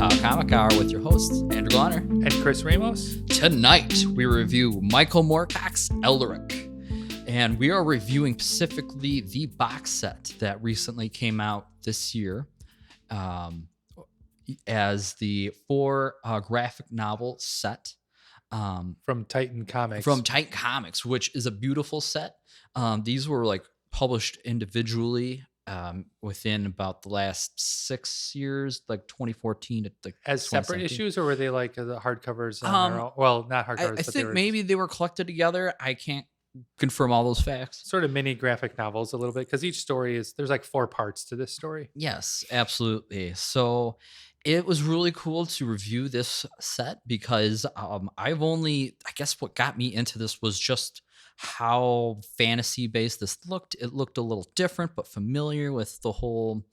Comic Hour with your hosts, Andrew Glonner and Chris Ramos. Tonight, we review Michael Moorcock's Elric, and we are reviewing specifically the box set that recently came out this year as the 4 graphic novel set from Titan Comics. From Titan Comics, which is a beautiful set. These were like published individually within about the last 6 years, like 2014 to like as separate issues, or were they like the hardcovers on their own? Well, not hardcovers. I think maybe they were collected together. I can't confirm all those facts. Sort of mini graphic novels a little bit, because each story there's like 4 parts to this story. Yes, absolutely. So it was really cool to review this set because I guess what got me into this was just how fantasy based this looked. It looked a little different, but familiar with the whole.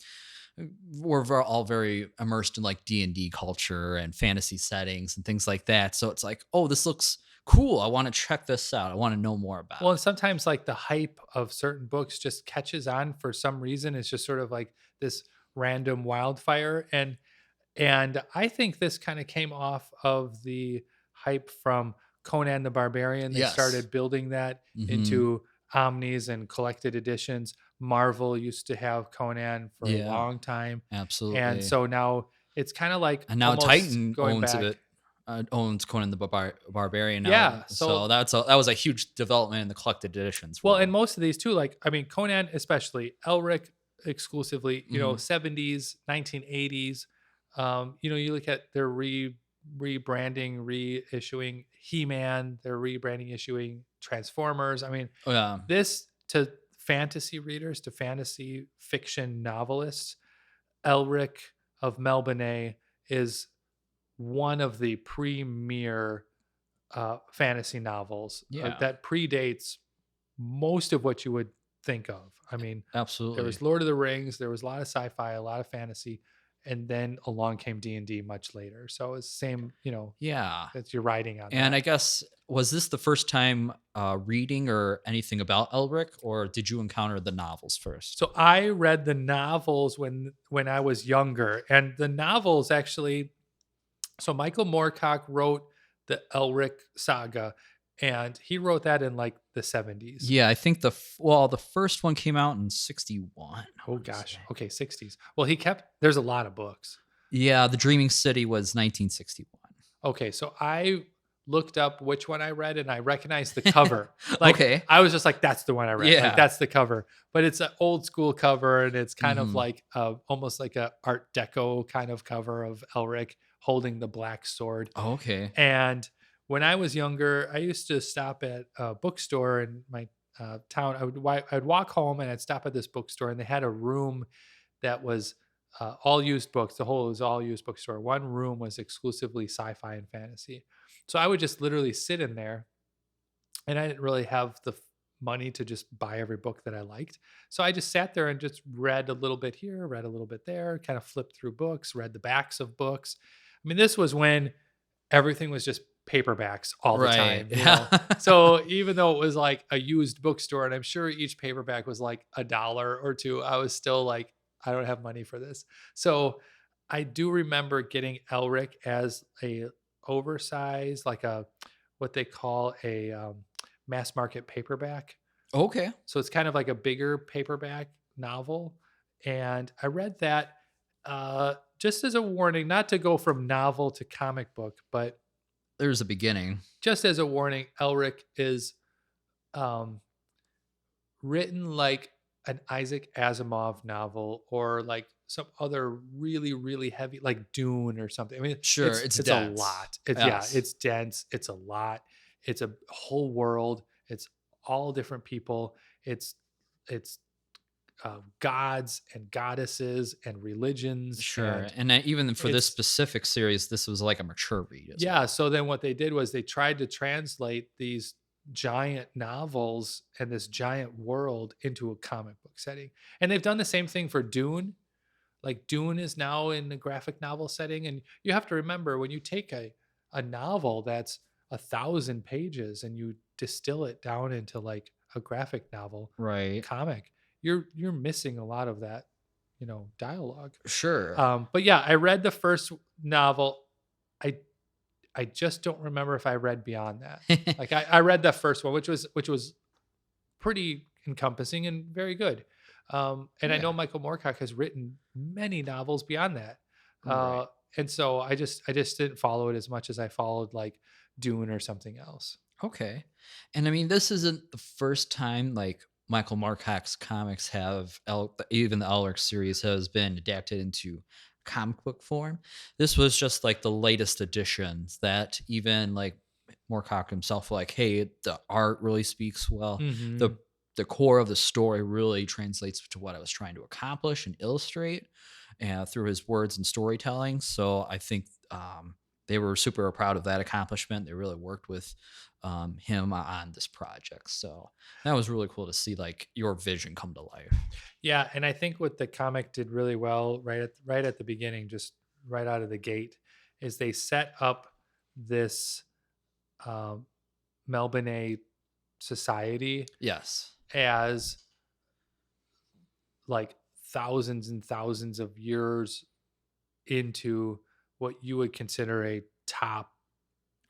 We're all very immersed in like D&D culture and fantasy settings and things like that. So it's like, oh, this looks cool. I want to check this out. I want to know more about it. Well, and sometimes like the hype of certain books just catches on for some reason. It's just sort of like this random wildfire. And I think this kind of came off of the hype from Conan the Barbarian. They started building that into omnis and collected editions. Marvel used to have Conan for a long time. Absolutely. And so now it's kind of like, and now Titan owns Conan the Barbarian now. Yeah. So that was a huge development in the collected editions. Well, and most of these too, like, I mean, Conan, especially Elric exclusively, 70s, 1980s. You look at their rebranding, reissuing He-Man, they're rebranding, issuing Transformers. I mean, this to fantasy readers, to fantasy fiction novelists, Elric of Melniboné is one of the premier fantasy novels that predates most of what you would think of. I mean, absolutely. There was Lord of the Rings, there was a lot of sci-fi, a lot of fantasy, and then along came D&D much later. So it's the same, that you're riding on. And that. I guess, was this the first time reading or anything about Elric, or did you encounter the novels first? So I read the novels when I was younger, and the novels actually, so Michael Moorcock wrote the Elric saga, and he wrote that in like the 70s. Yeah, I think the first one came out in 61. Oh gosh. Okay, 60s. Well, there's a lot of books. Yeah, The Dreaming City was 1961. Okay, so I looked up which one I read, and I recognized the cover. Okay. I was just like, that's the one I read. Yeah. Like, that's the cover. But it's an old school cover, and it's kind of like almost like a Art Deco kind of cover of Elric holding the black sword. Oh, okay. And when I was younger, I used to stop at a bookstore in my town. I'd walk home and I'd stop at this bookstore, and they had a room that was all used books. It was all used bookstore. One room was exclusively sci-fi and fantasy. So I would just literally sit in there, and I didn't really have the money to just buy every book that I liked. So I just sat there and just read a little bit here, read a little bit there, kind of flipped through books, read the backs of books. I mean, this was when everything was just paperbacks all the time. So even though it was like a used bookstore, and I'm sure each paperback was like $1 or $2, I was still like, I don't have money for this. So I do remember getting Elric as a oversized, like what they call a mass market paperback. Okay. So it's kind of like a bigger paperback novel. And I read that just as a warning, not to go from novel to comic book, but there's a beginning. Just as a warning, Elric is written like an Isaac Asimov novel, or like some other really, really heavy, like Dune or something. I mean, sure, it's dense. A lot. It's dense. It's a lot. It's a whole world. It's all different people. It's gods and goddesses and religions. Sure. And even for this specific series, this was like a mature read. Yeah. So then what they did was they tried to translate these giant novels and this giant world into a comic book setting. And they've done the same thing for Dune. Like Dune is now in the graphic novel setting. And you have to remember, when you take a novel that's 1,000 pages and you distill it down into like a graphic novel comic, you're missing a lot of that, dialogue. Sure. But yeah, I read the first novel, I I just don't remember if I read beyond that. Like I read the first one, which was pretty encompassing and very good. And I know Yeah, Michael Moorcock has written many novels beyond that. right. And so I just didn't follow it as much as I followed like Dune or something else. Okay. And I mean, this isn't the first time like Michael Moorcock's comics have even the Elric series has been adapted into comic book form. This was just like the latest additions that even like Moorcock himself like, hey, the art really speaks well. The Hmm. the core of the story really translates to what I was trying to accomplish and illustrate through his words and storytelling. So I think they were super proud of that accomplishment. They really worked with him on this project. So that was really cool to see like your vision come to life. Yeah, and I think what the comic did really well right at the beginning, just right out of the gate, is they set up this um, Melbourne society Yes. as like thousands and thousands of years into what you would consider a top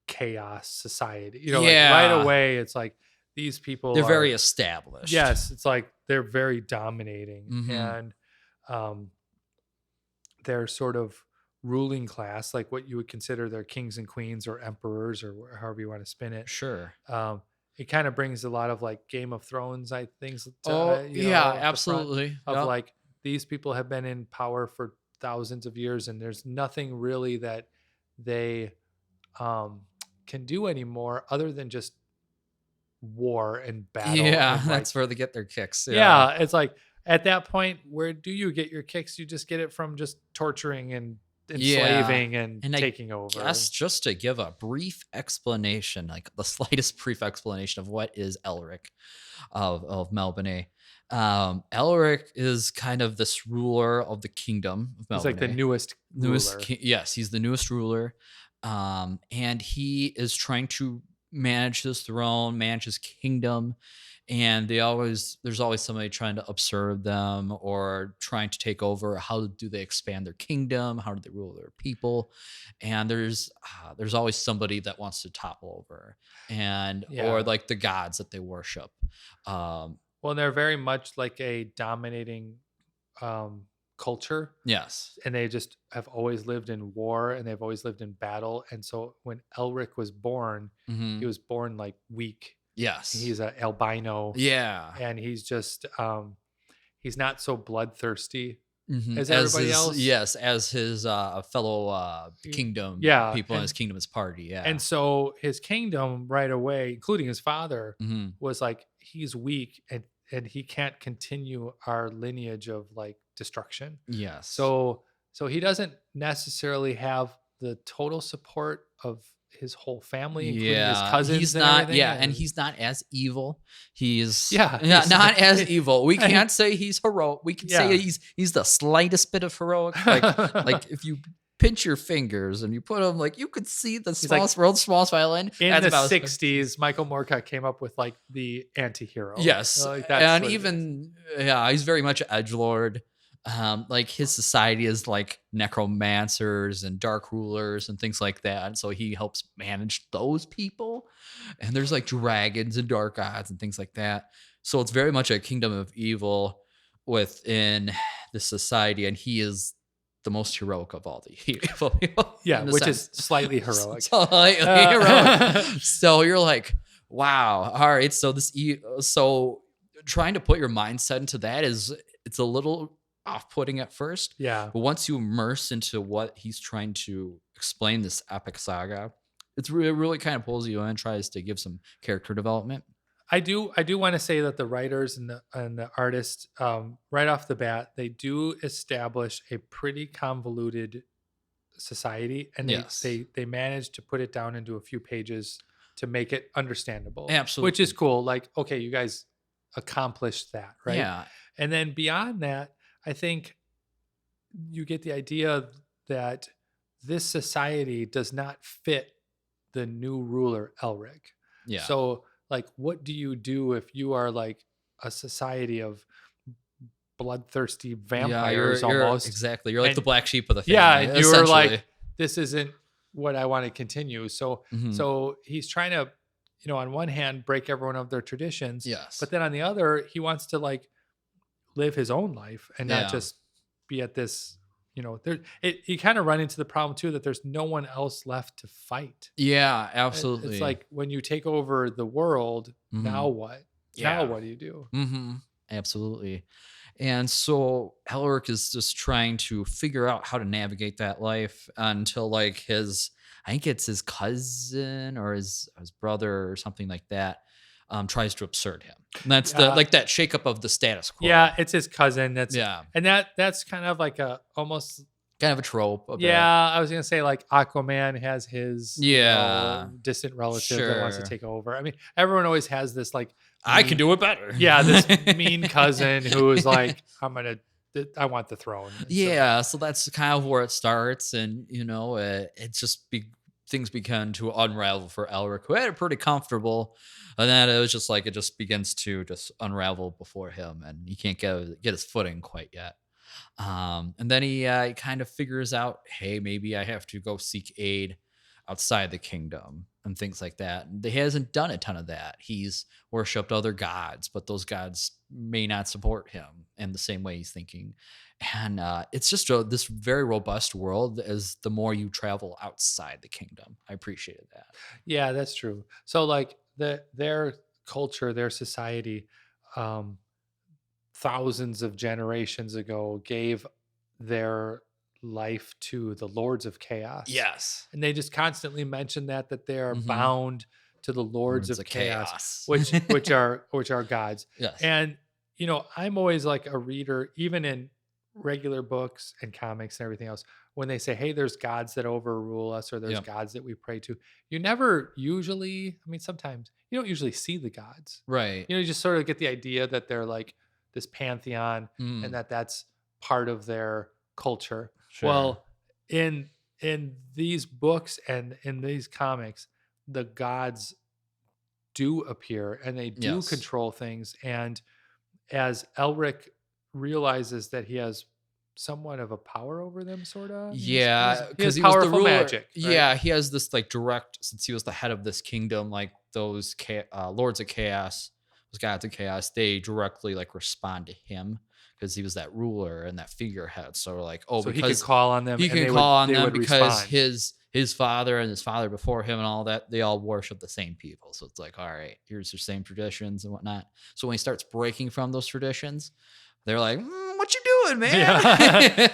chaos society. Like right Yeah. away, it's like these people They're very are, established. yes, it's like they're very dominating, Hmm. and um, their sort of ruling class, like what you would consider their kings and queens or emperors or however you want to spin it. Sure. Um, it kind of brings a lot of like Game of Thrones, I things to Oh, yeah, the front absolutely. of Yep. like these people have been in power for thousands of years, and there's nothing really that they um, can do anymore other than just war and battle Yeah, and like, that's where they get their kicks. Yeah. yeah, it's like at that point, where do you get your kicks? You just get it from just torturing and Yeah. enslaving and And I taking over. guess just to give a brief explanation, like the slightest brief explanation of what is Elric of Melbourne. Elric is kind of this ruler of the kingdom of He's like the Melbourne. newest ruler. Yes, he's the newest ruler. And he is trying to manage his throne, manage his kingdom, and there's always somebody trying to observe them or trying to take over. How do they expand their kingdom? How do they rule their people? And there's always somebody that wants to topple over, and or Yeah. like the gods that they worship. um Well, they're very much like a dominating um, culture, yes. and they just have always lived in war and they've always lived in battle. And so when Elric was born, he Hmm. was born like weak. Yes. He's a albino, Yeah. and he's not so bloodthirsty Mhm. as everybody else. As his, fellow, Y- kingdom Yeah, people in his kingdom's party, and yeah. so his kingdom right away, including his father, Mhm. was like he's weak, and he can't continue our lineage of like destruction. Yes. So he doesn't necessarily have the total support of his whole family, including his Yeah, cousins he's and not everything. yeah, and he's not as evil. He's Yeah, yeah, not as he- evil. We can't say he's heroic. We can say yeah. he's the slightest bit of heroic. Like if you pinch your fingers and you put them like you could see the He's like, world's smallest violin. in That's the about 60s, Michael Moorcock came up with like the anti-hero. yes, Like that's and what it is. even yeah, he's very much an edgelord. Like his society is like necromancers and dark rulers and things like that. And so he helps manage those people. And there's like dragons and dark gods and things like that. So it's very much a kingdom of evil within the society, and he is the most heroic of all the evil people Yeah, in a which is sense. slightly heroic. So like, heroic. Uh, So you're like, wow, all right. So so trying to put your mindset into that is it's a little off-putting at first, yeah. but once you immerse into what he's trying to explain this epic saga, it's really kind of pulls you in and tries to give some character development. I do want to say that the writers and the artists, right off the bat, they do establish a pretty convoluted society, and they Yes, they they manage to put it down into a few pages to make it understandable, which is absolutely. cool. Like, okay, you guys accomplished that, right? Yeah, And then beyond that, I think you get the idea that this society does not fit the new ruler Elric. yeah, So, like, what do you do if you are like a society of bloodthirsty yeah. vampires You're almost? exactly. You're like the And black sheep of the yeah, family, and you were like, essentially. this isn't what I want to continue. So Mhm. so he's trying to, on one hand break everyone of their traditions, but Yes. then on the other, he wants to like live his own life and not Yeah. just be at this, there you kind of run into the problem too that there's no one else left to fight. Yeah, It's absolutely. like when you take over the world, now Mhm. what? Now Yeah. what do you do? Mhm. Absolutely. And so Elric is just trying to figure out how to navigate that life until like I think it's his cousin or his brother or something like that, tries to absurd him. And that's the Yeah. like that shakeup of the status quo. Yeah, it's his cousin. Yeah. And that's kind of like a almost. Kind of a trope a Yeah, bit. I was gonna say like Aquaman has his, Yeah. distant relative that wants to Sure. take over. I mean, everyone always has this like I can mean, do it better. yeah, this mean cousin who is like, I want the throne. And so Yeah, so that's kind of where it starts, and it just things began to unravel for Elric, who had it pretty comfortable, and then it was just like it just begins to just unravel before him, and he can't get his footing quite yet. And then he kind of figures out, hey, maybe I have to go seek aid outside the kingdom and things like that. And he hasn't done a ton of that. He's worshipped other gods, but those gods may not support him in the same way he's thinking. And it's just this very robust world as the more you travel outside the kingdom. I appreciated that. yeah, that's true. So like their culture, their society, um, thousands of generations ago gave their life to the lords of chaos, Yes. and they just constantly mention that they are Hmm. bound to the lords Lords of of chaos, chaos. which are gods. Yes. And I'm always like a reader, even in regular books and comics and everything else, when they say, hey, there's gods that overrule us, or there's Yep. gods that we pray to, you never usually, I mean, sometimes you don't usually see the gods. Right. You just sort of get the idea that they're like this pantheon, and Mm, that's part of their culture. sure. Well, in these books and in these comics, the gods do appear and they do Yes. control things. And as Elric realizes that he has somewhat of a power over them, sort of, Yeah, he has because he was the powerful ruler. magic, right? Yeah, he has this like direct, since he was the head of this kingdom, like those lords of chaos, those gods of chaos, they directly like respond to him because he was that ruler and that figurehead. So like, oh, So he could because call on them he and can call on they them would because respond. his father and his father before him and all that, they all worship the same people. So it's like, all right, here's your same traditions and whatnot. So when he starts breaking from those traditions, they're like, "What you doing, man? Yeah.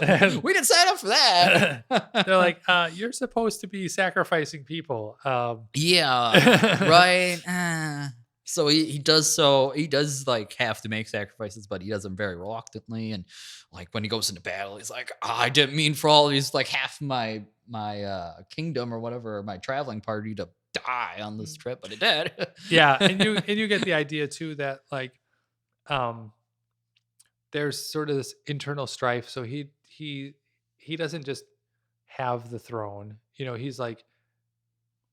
And We didn't sign up for that." they're like, you're supposed to be sacrificing people. Yeah, right. So he does like have to make sacrifices, but he does them very reluctantly. And like when he goes into battle, he's like, I didn't mean for all these like half my kingdom or whatever, my traveling party to die on this trip, but it did. Yeah, and you get the idea too that like, um there's sort of this internal strife. So he doesn't just have the throne. He's like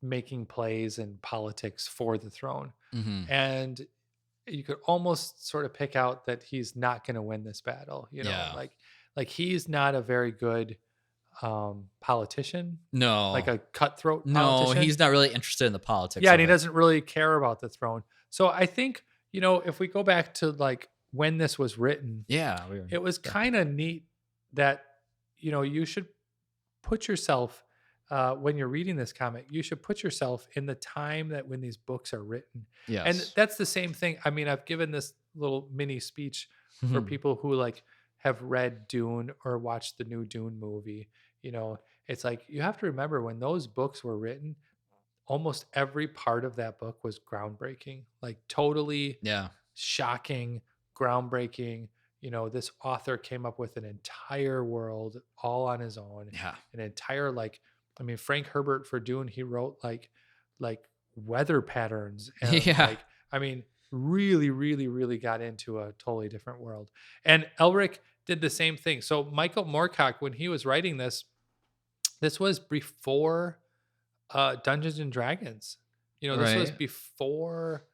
making plays and politics for the throne. Hmm. And you could almost sort of pick out that he's not going to win this battle, Yeah. like he's not a very good politician, like No. a cutthroat No, politician. he's not really interested in the politics Yeah, and of he it. doesn't really care about the throne. So I think, if we go back to like when this was written, Yeah. it was Yeah. kind of neat that you should put yourself, when you're reading this comic, you should put yourself in the time that when these books are written. And Yes. that's the same thing. I mean, I've given this little mini speech for Mhm. people who like have read Dune or watched the new Dune movie. It's like you have to remember when those books were written, almost every part of that book was groundbreaking, like totally Yeah. shocking, groundbreaking. This author came up with an entire world all on his own, Yeah. an entire like, I mean, Frank Herbert for Dune, he wrote like weather patterns and Yeah. like, I mean, really, really, really got into a totally different world. And Elric did the same thing. So Michael Moorcock, when he was writing this was before Dungeons and Dragons. This was Right. before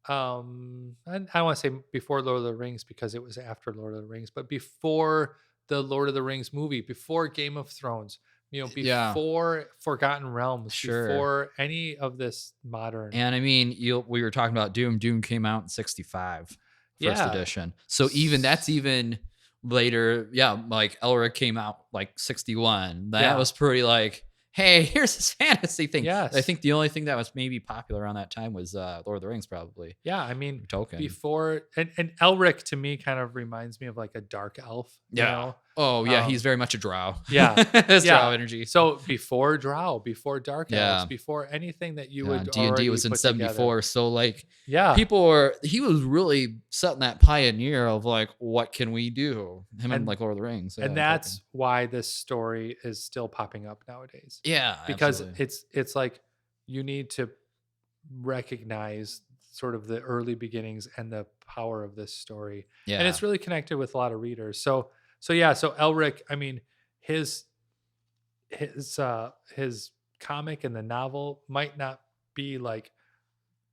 I want to say before Lord of the Rings because it was after Lord of the Rings, but before the Lord of the Rings movie, before Game of Thrones, Yeah, before Forgotten Realms, sure. before any of this modern. And I mean, we were talking about Doom. Doom came out in 65, first Yeah. edition. So even that's even later. Yeah, like Elric came out like 61. That Yeah. was pretty like, hey, here's this fantasy thing. I Yes. think the only thing that was maybe popular around that time was Lord of the Rings, probably. Yeah, I mean, Tolkien. before and Elric to me kind of reminds me of like a dark elf, Yeah. Oh yeah, he's Um, very much a drow. yeah, His drow yeah. energy. So before Drow, before Dark Elves, Yeah. before anything that you Yeah, would D&D already was in put together. 74, so, like, Yeah, he was really setting that pioneer of, like, what can we do? Him and, and like, Lord of the Rings, yeah, and and Tolkien. that's why this story is still popping up nowadays, Yeah, because absolutely. it's like you need to recognize sort of the early beginnings and the power of this story, and Yeah. it's really connected with a lot of readers. So yeah, so Elric, I mean, his his comic and the novel might not be like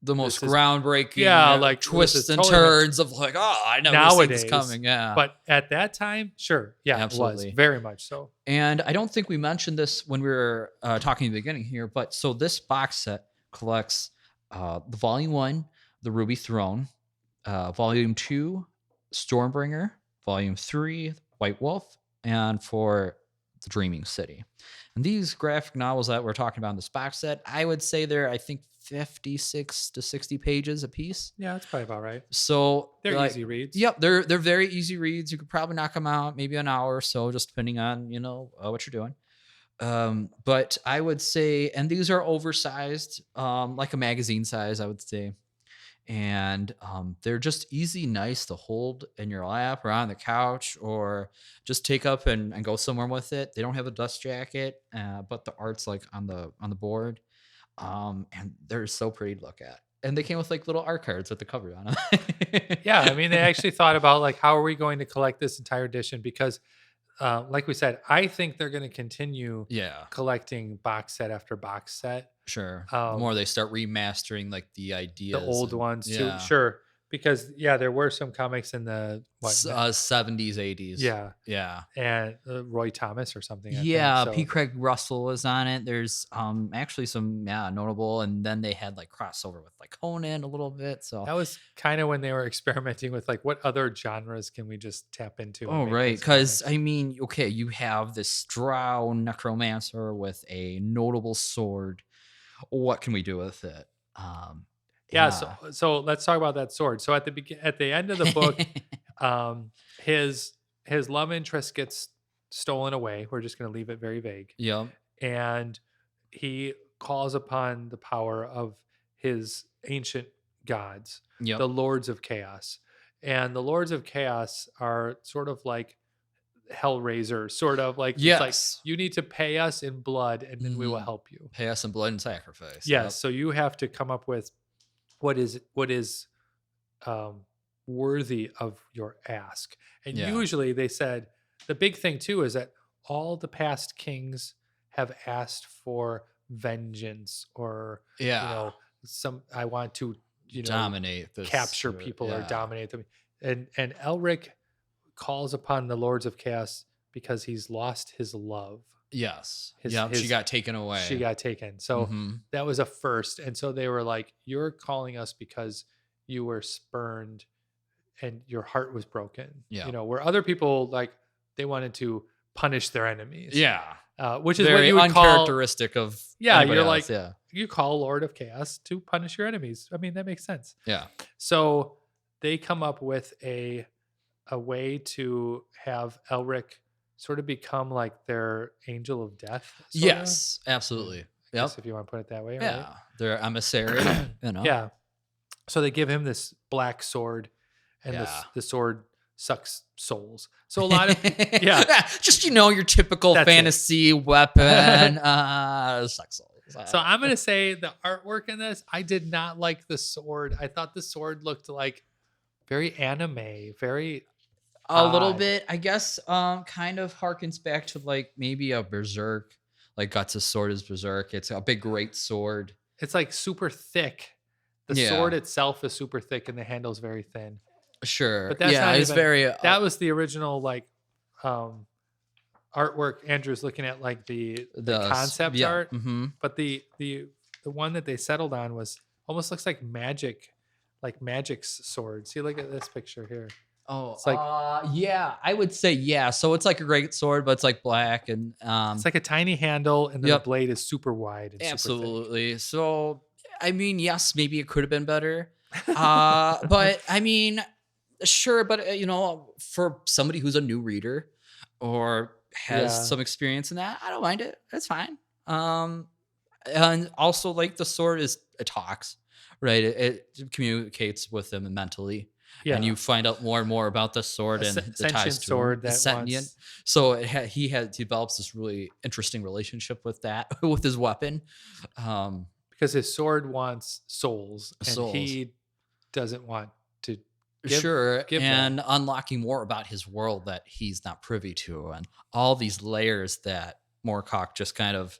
The most this is groundbreaking, yeah, like this twists is and totally turns of, like, "Oh, I never seen this nowadays, coming." Yeah, but at that time, sure, yeah, it was absolutely. very much so. And I don't think we mentioned this when we were, talking in the beginning here, but so this box set collects, the volume 1, The Ruby Throne, volume 2, Stormbringer, volume 3, White Wolf, and for The Dreaming City. And these graphic novels that we're talking about in this box set, I would say they're, I think, 56 to 60 pages a piece. Yeah, that's probably about right. So, They're like, easy reads. yep, they're very easy reads. You could probably knock them out maybe an hour or so, just depending on what you're doing. But I would say, and these are oversized, like a magazine size, I would say, and they're just easy, nice to hold in your lap or on the couch, or just take up and go somewhere with it. They don't have a dust jacket, but the art's like on the board, and they're so pretty to look at. And they came with like little art cards with the cover on them. Yeah, I mean, they actually thought about like how are we going to collect this entire edition because, like we said, I think they're going to continue Yeah, collecting box set after box set. sure. The more Um, they start remastering like the the ideas old and ones too, yeah, sure, because yeah, there were some comics in the 70s, 80s. yeah, Yeah. and Roy Thomas or something, I think. Yeah, P. So Craig Russell was on it. There's actually some notable, and then they had like crossover with like Conan a little bit. So that was kind of when they were experimenting with like what other genres can we just tap into and oh make right, as because comics. I mean, okay, you have this drow necromancer with a notable sword. What can we do with it? Yeah, so Yeah. let's talk about that sword. So at the end of the book, um, his love interest gets stolen away. We're just going to leave it very vague, Yep. and he calls upon the power of his ancient gods, Yep. the Lords of Chaos, and the Lords of Chaos are sort of like Hellraiser, sort of like it's like Yes. you need to pay us in blood, and then we will Hmm. help you. Pay us some blood and sacrifice. Yes, Yep. so you have to come up with what is um, worthy of your ask. And Yeah. usually they said the big thing too is that all the past kings have asked for vengeance or Yeah. some I want to Dominate this. capture people or Yeah. dominate them. And Elric calls upon the Lords of Chaos because he's lost his love. Yes. His Yep. She his got taken she away. got taken. So Hmm. that was a first. And so they were like, you're calling us because you were spurned and your heart was broken. Yeah. Where other people like they wanted to punish their enemies, Yeah. which is what Very you would call, uncharacteristic of yeah, anybody you're else. like, Yeah. you call Lord of Chaos to punish your enemies. I mean, that makes sense. Yeah. So they come up with a way to have Elric sort of become like their angel of death, sort of. Yes. Absolutely. I Yep. guess if you want to put it that way, right? Yeah. They're emissary. Yeah. So they give him this black sword, and Yeah. the sword sucks souls. So a lot of yeah, Just your typical that's it. fantasy weapon. Sucks souls. So I'm gonna say the artwork in this, I did not like the sword. I thought the sword looked like very anime, very a little odd. bit, I guess. Kind of harkens back to like maybe a berserk, like Guts' sword is berserk. It's a big, great sword. It's like super thick. The Yeah. sword itself is super thick, and the handle's very thin. Sure. But that's Yeah. not It's even. very. That was the original like artwork. Andrew's looking at like the concept Yeah. art, but the one that they settled on was almost looks like magic's sword. See, look at this picture here. Oh, It's like yeah, I would say yeah. So it's like a great sword, but it's like black and it's like a tiny handle, and then the yep, blade is super wide and super thick. absolutely. So I mean, yes, maybe it could have been better. But I mean, sure, but for somebody who's a new reader or has Yeah, some experience in that, I don't mind it. It's fine. Um, and also like the sword is it talks, right? It communicates with them mentally, and yeah. you find out more and more about the sword and the ties Sentient to him. sword It's that sentient, wants so he develops this really interesting relationship with that with his weapon. Um, because his sword wants souls, and souls. he doesn't want to give Sure, give them. and unlocking more about his world that he's not privy to, and all these layers that Moorcock just kind of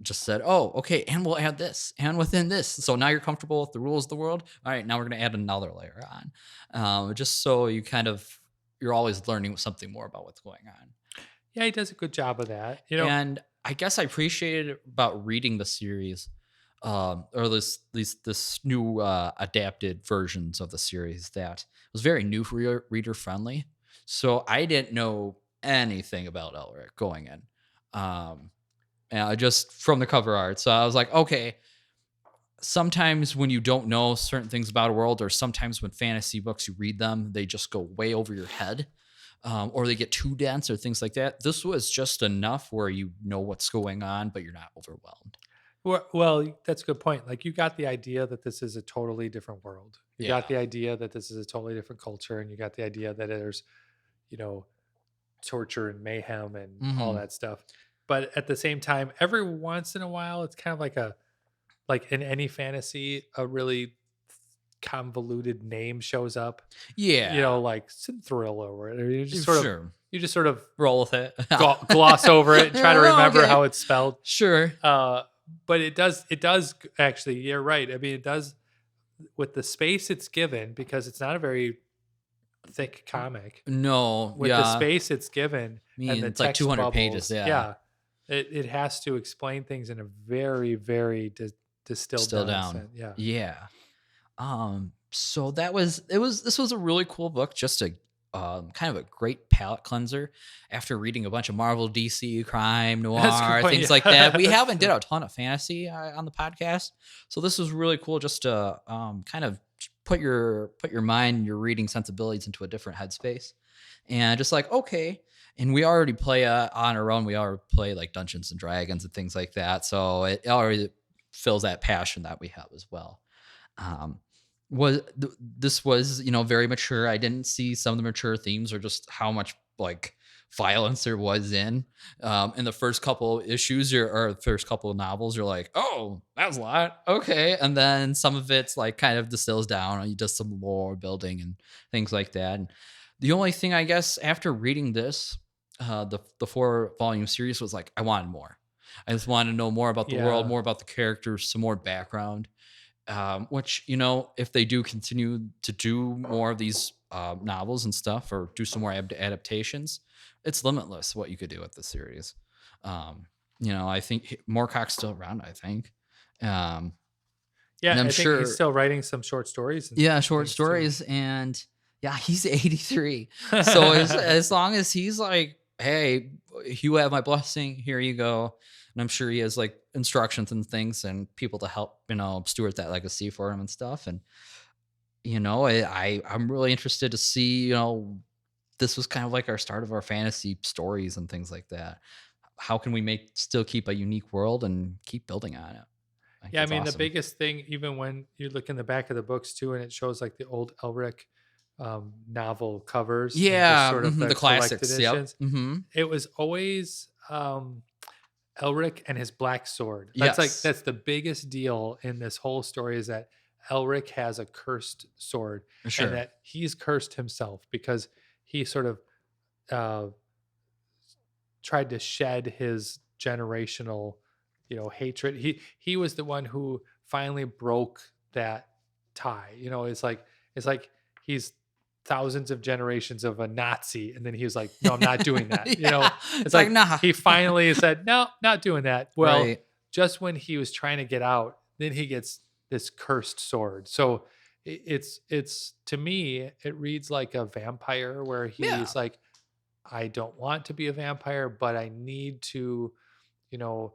just said, "Oh, okay, and we'll add this, and within this, so now you're comfortable with the rules of the world. All right, now we're going to add another layer on, just so you're always learning something more about what's going on." Yeah, he does a good job of that. And I guess I appreciated about reading the series, or this new adapted versions of the series that was very new reader friendly. So I didn't know anything about Elric going in, just from the cover art. So I was like, okay. Sometimes when you don't know certain things about a world, or sometimes when fantasy books you read them, they just go way over your head, or they get too dense or things like that. This was just enough where you know what's going on, but you're not overwhelmed. Well, that's a good point. Like, you got the idea that this is a totally different world. You got Yeah. the idea that this is a totally different culture, and you got the idea that there's, you know, torture and mayhem and all Hmm. that stuff. But at the same time, every once in a while, it's kind of like in any fantasy, a really convoluted name shows up. Yeah. Like Synthrill or whatever. Sure. You just sort of Roll with it. gloss over it and try to remember Okay. how it's spelled. Sure. Uh, but it does actually. You're right. I mean, it does with the space it's given, because it's not a very thick comic. No. With the Yeah. I space it's given and mean, the it's like text 200 pages. bubbles, Yeah. yeah, it has to explain things in a very, very distilled Still down down. sense. Yeah, Yeah. So this was a really cool book, just a kind of a great palate cleanser after reading a bunch of Marvel, DC, crime, that's a good noir, point. things like that. We Yeah, haven't did a ton of fantasy on the podcast, so this was really cool just to kind of put your mind, your reading sensibilities into a different headspace, and just like okay. And we already play on our own. We already play like Dungeons and Dragons and things like that. So it already fills that passion that we have as well. Um, this was very mature. I didn't see some of the mature themes or just how much like violence there was in the first couple issues or first couple of novels. You're like, oh, that's a lot, okay, and then some of it's like kind of distills down and you just some lore building and things like that. And the only thing I guess after reading this, the 4 volume series was like I wanted more. I just wanted to know more about the world, yeah, more about the characters, some more background, which if they do continue to do more of these novels and stuff or do some more adaptations, it's limitless what you could do with the series. um, I think Moorcock's still around, I think. um, and yeah. I'm I think he's sure, still writing some short stories and yeah, short things too. stories. And yeah, he's 83. So as long as he's like, hey, you have my blessing, here you go. And I'm sure he has like instructions and things and people to help steward that legacy for him and stuff. And I'm really interested to see, this was kind of like our start of our fantasy stories and things like that. How can we still keep a unique world and keep building on it? I think Yeah, I that's mean, the awesome. biggest thing, even when you look in the back of the books too, and it shows like the old Elric novel covers and just Yeah, sort of the the collected classics. Yep. editions, Hmm. it was always Elric and his black sword. Yes, That's the biggest deal in this whole story, is that Elric has a cursed sword, and sure. that he's cursed himself because he sort of uh, tried to shed his generational, hatred. He was the one who finally broke that tie. It's like he's thousands of generations of a Nazi, and then he was like, "No, I'm not doing that." Yeah. It's It's like, like nah. he finally said, "No, not doing that." Well, Right. just when he was trying to get out, then he gets this cursed sword. So it's to me, it reads like a vampire where Yeah. he's like, "I don't want to be a vampire, but I need to, you know,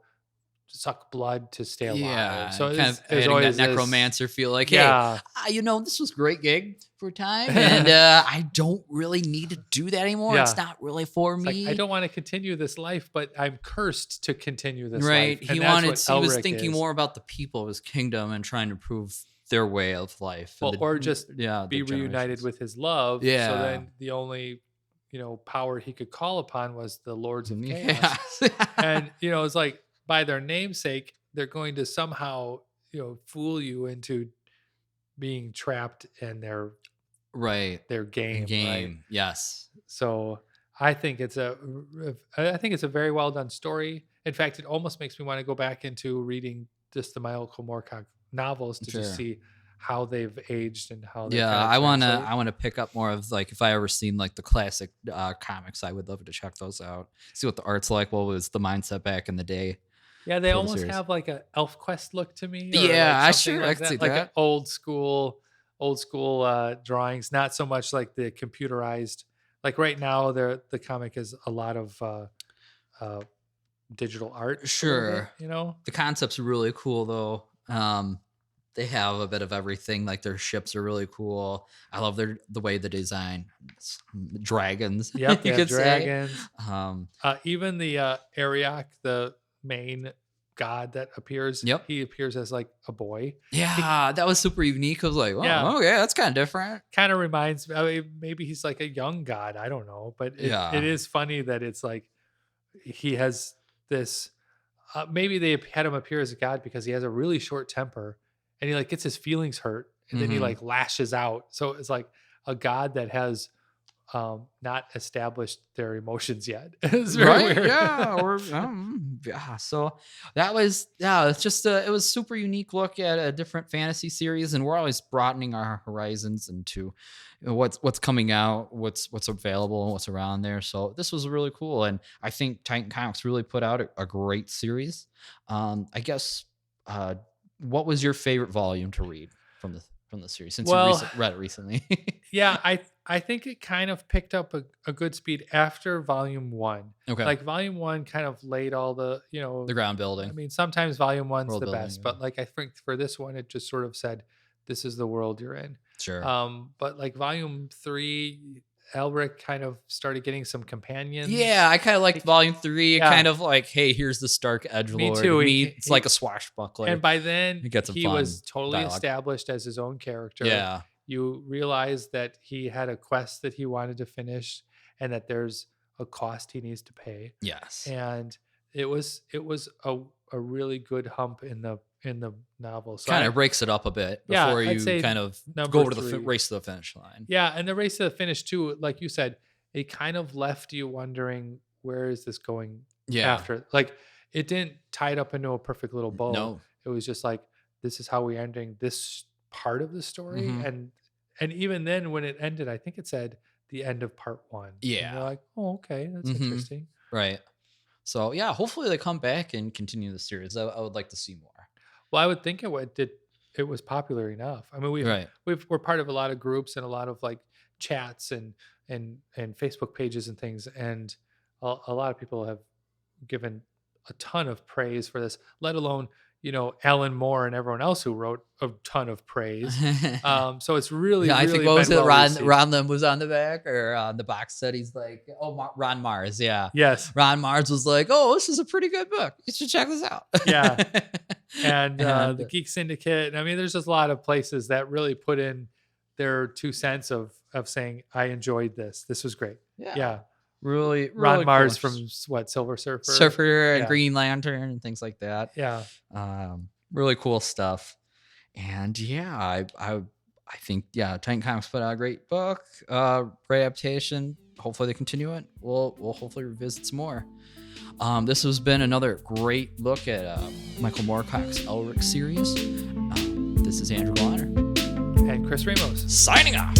suck blood to stay alive." Yeah, So kind of there's adding that always this, necromancer feel like, hey, yeah. this was a great gig for a time, and I don't really need to do that anymore. It's Yeah. not really for It's like, I me. don't want to continue this life, but I'm cursed to continue this life. Right. And that's what He was Elric thinking is. more about the people of his kingdom and trying to prove their way of life. And Well, or just yeah, the be reunited generations. with his love. So Yeah. then the only, power he could call upon was the Lords of Yeah. Chaos. And, it's like by their namesake, they're going to somehow, fool you into being trapped in Right. their game, right? Game. Yes. So I think it's a very well done story. In fact, it almost makes me want to go back into reading just the Michael Moorcock novels to just Sure. see how they've aged and how they Yeah, kind of translate. I wanna pick up more of like if I ever seen like the classic comics, I would love to check those out. See what the art's like. What was the mindset back in the day Yeah, they for the almost series? have like a Elf Quest look to me, or Yeah, like I something sure I like could see that, like an that. old school drawings. Not so much like the computerized. Like right now, the comic is a lot of uh, digital art, a little bit. Sure. You know, The concept's really cool though. They have a bit of everything. Like their ships are really cool. I love the way the design dragons. yep, they You have could say. dragons. Um, Even the Ariak, the main god that appears, yep. he appears as like a boy. Yeah, that was super unique. I was like, Yeah. oh, okay, that's kind of different. Kind of reminds me. I mean, maybe he's like a young god. I don't know, but Yeah. it is funny that it's like he has this. Maybe they had him appear as a god because he has a really short temper, and he like gets his feelings hurt, and then he Mhm. like lashes out. So it's like a god that has not established their emotions yet. It's very Right? weird. Yeah. Or yeah. So it's just it was super unique look at a different fantasy series, and we're always broadening our horizons into what's coming out, what's available, and what's around there. So this was really cool, and I think Titan Comics really put out a great series. I guess. What was your favorite volume to read from the series since Well, read it recently? yeah, I think it kind of picked up a good speed after volume one. Okay. Like volume one kind of laid all the, The ground I building, mean, sometimes volume one's world the building. best, but like I think for this one, it just sort of said, "This is the world you're in." Sure. But like volume three, Elric kind of started getting some companions. Yeah, I kind of liked volume 3. Yeah. Kind of like, hey, here's the Stark edgelord. Me too. It's like a swashbuckler. And by then, You get some he fun was totally dialogue. established as his own character. Yeah, You realize that he had a quest that he wanted to finish, and that there's a cost he needs to pay. yes, And it was a really good hump in the novel. So kind of breaks it up a bit Yeah, before I'd you say kind of number go over the 3. race to the finish line. Yeah, and the race to the finish too, like you said, it kind of left you wondering, where is this going Yeah, after? Like, it didn't tie it up into a perfect little bow. no, It was just like, this is how we're ending this part of the story. Mhm. And even then when it ended, I think it said the end of part 1. And Yeah. you're like, oh, okay, that's Mhm. interesting. right. So yeah, hopefully they come back and continue the series. I would like to see more. Well, I would think it was popular enough. I mean, Right. we're part of a lot of groups and a lot of like chats and Facebook pages and things, and a lot of people have given a ton of praise for this, let alone Alan Moore and everyone else who wrote a ton of praise. So it's really, Yeah, I really think what was been it? well Ron received. Ron Lim was on the back or on the box set. He's like, Ron Mars. Yeah, Yes, Ron Mars was like, "Oh, this is a pretty good book. You should check this out." Yeah. and And- the Geek Syndicate. I mean, there's just a lot of places that really put in their 2 cents of saying, I enjoyed this. This was great. Yeah. really, Ron really Mars cool. from what, Silver Surfer? Surfer and Yeah. Green Lantern and things like that. Yeah. Really cool stuff. And yeah, I think Titan Comics put out a great book, great adaptation. Hopefully they continue it. We'll hopefully revisit some more. This has been another great look at Michael Moorcock's Elric series. This is Andrew Bonner And Chris Ramos. signing off.